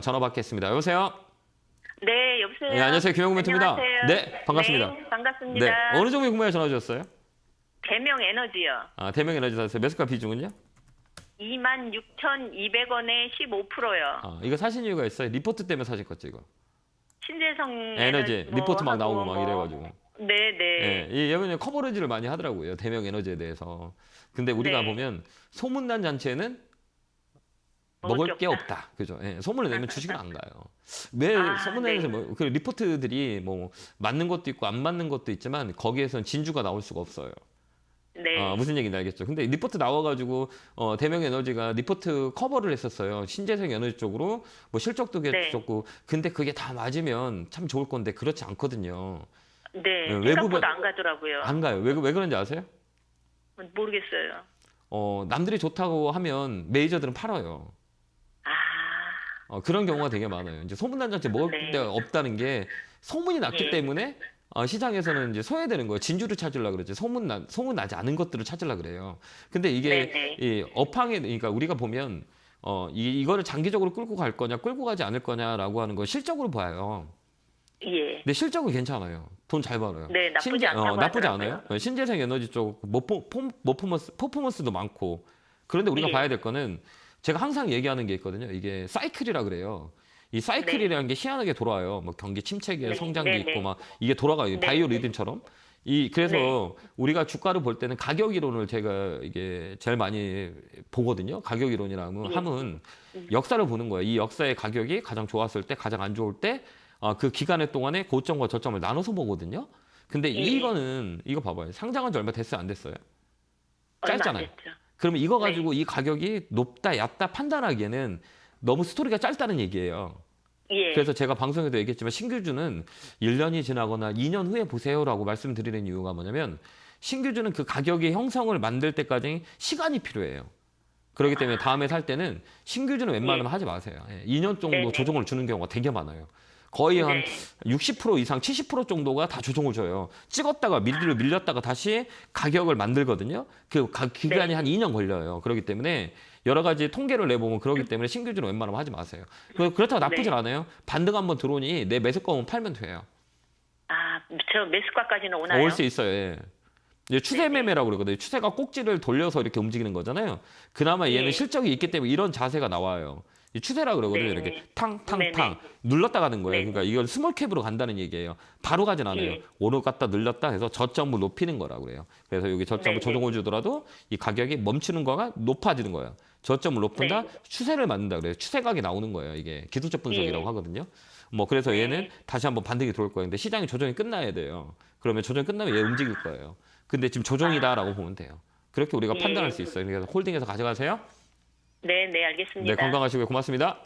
전화 받겠습니다. 여보세요? 네, 여보세요. 네, 안녕하세요. 김영구 멘토입니다. 안녕하세요. 네, 반갑습니다. 네, 반갑습니다. 네, 어느 종류 궁금해 전화 주셨어요? 대명 에너지요. 아, 대명 에너지 사세요. 매수가 비중은요? 26,200원에 15%요. 아, 이거 사신 이유가 있어요? 리포트 때문에 사실 거죠, 이거? 신재성 에너지, 뭐 리포트 막 하고 나오고 막 뭐. 이래가지고. 네, 네. 예, 이 예전에 커버리지를 많이 하더라고요. 대명 에너지에 대해서. 근데 우리가 네. 보면 소문난 잔치에는 먹을 먹을 게 게 없다. 그죠? 예, 소문을 내면 주식은 안 가요. 왜 아, 소문내면서 네. 그 리포트들이 뭐 맞는 것도 있고 안 맞는 것도 있지만 거기에선 진주가 나올 수가 없어요. 네. 무슨 얘기인지 알겠죠? 근데 리포트 나와가지고 대명 에너지가 리포트 커버를 했었어요. 신재생 에너지 쪽으로 뭐 실적도 네. 좋고. 근데 그게 다 맞으면 참 좋을 건데 그렇지 않거든요. 네. 외부가- 생각보다 안 가더라고요. 안 가요. 왜 그런지 아세요? 모르겠어요. 남들이 좋다고 하면 메이저들은 팔아요. 아, 그런 경우가 되게 많아요. 이제 소문난 잔치 먹을 네. 데가 없다는 게 소문이 났기 예. 때문에 시장에서는 이제 소외되는 거예요. 진주를 찾으려고 그러지. 소문 나지 않은 것들을 찾으려고 그래요. 근데 이게 네네. 이 업황에, 그러니까 우리가 보면 이거를 장기적으로 끌고 갈 거냐, 끌고 가지 않을 거냐라고 하는 걸 실적으로 봐요. 예. 근데 실적은 괜찮아요. 돈 잘 벌어요. 네, 나쁘지 않다고 나쁘지 하더라고요. 않아요. 신재생 에너지 쪽 퍼포먼스도 많고. 그런데 우리가 예. 봐야 될 거는 제가 항상 얘기하는 게 있거든요. 이게 사이클이라 그래요. 이 사이클이라는 게 희한하게 돌아요. 뭐 경기 침체기에 네, 성장기 네, 있고 네. 막 이게 돌아가요. 네. 바이오 리듬처럼. 그래서 네. 우리가 주가를 볼 때는 가격 이론을 제가 이게 제일 많이 보거든요. 가격 이론이라면 예. 하면 역사를 보는 거예요. 이 역사의 가격이 가장 좋았을 때, 가장 안 좋을 때, 그 기간의 동안에 고점과 저점을 나눠서 보거든요. 근데 예. 이거 봐봐요. 상장한 지 얼마 됐어요? 안 됐어요? 얼마 안 짧잖아요. 됐죠. 그러면 이거 네. 가지고 이 가격이 높다, 얕다 판단하기에는 너무 스토리가 짧다는 얘기예요. 예. 그래서 제가 방송에도 얘기했지만 신규주는 1년이 지나거나 2년 후에 보세요라고 말씀드리는 이유가 뭐냐면 신규주는 그 가격의 형성을 만들 때까지 시간이 필요해요. 그렇기 때문에 다음에 살 때는 신규주는 웬만하면 하지 마세요. 2년 정도 네네. 조정을 주는 경우가 되게 많아요. 거의 한 네. 60% 이상, 70% 정도가 다 조정을 줘요. 찍었다가 밀렸다가 다시 가격을 만들거든요. 그 기간이 네. 한 2년 걸려요. 그렇기 때문에 여러 가지 통계를 내보면 그렇기 때문에 신규주는 웬만하면 하지 마세요. 그렇다고 나쁘진 네. 않아요. 반등 한번 들어오니 내 매수가만 팔면 돼요. 아, 저 매수가까지는 오나요? 올 수 있어요. 예. 이제 추세 매매라고 그러거든요. 추세가 꼭지를 돌려서 이렇게 움직이는 거잖아요. 그나마 얘는 예. 실적이 있기 때문에 이런 자세가 나와요. 이 추세라 그러거든요. 네. 이렇게 탕탕탕 네네. 눌렀다 가는 거예요. 네. 그러니까 이걸 스몰캡으로 간다는 얘기예요. 바로 가진 않아요. 예. 오늘 갔다 늘렸다 해서 저점을 높이는 거라고 그래요. 그래서 여기 저점을 네네. 조정을 주더라도 이 가격이 멈추는 거가 높아지는 거예요. 저점을 높인다, 네. 추세를 추세를 만든다 그래요. 추세각이 나오는 거예요. 이게 기술적 분석이라고 예. 하거든요. 뭐 그래서 네. 얘는 다시 한번 반등이 들어올 거예요. 근데 시장이 조정이 끝나야 돼요. 그러면 조정이 끝나면 얘 움직일 거예요. 근데 지금 조정이다라고 보면 돼요. 그렇게 우리가 예. 판단할 수 있어요. 그래서 홀딩해서 가져가세요. 네, 네, 알겠습니다. 네, 건강하시고요. 고맙습니다.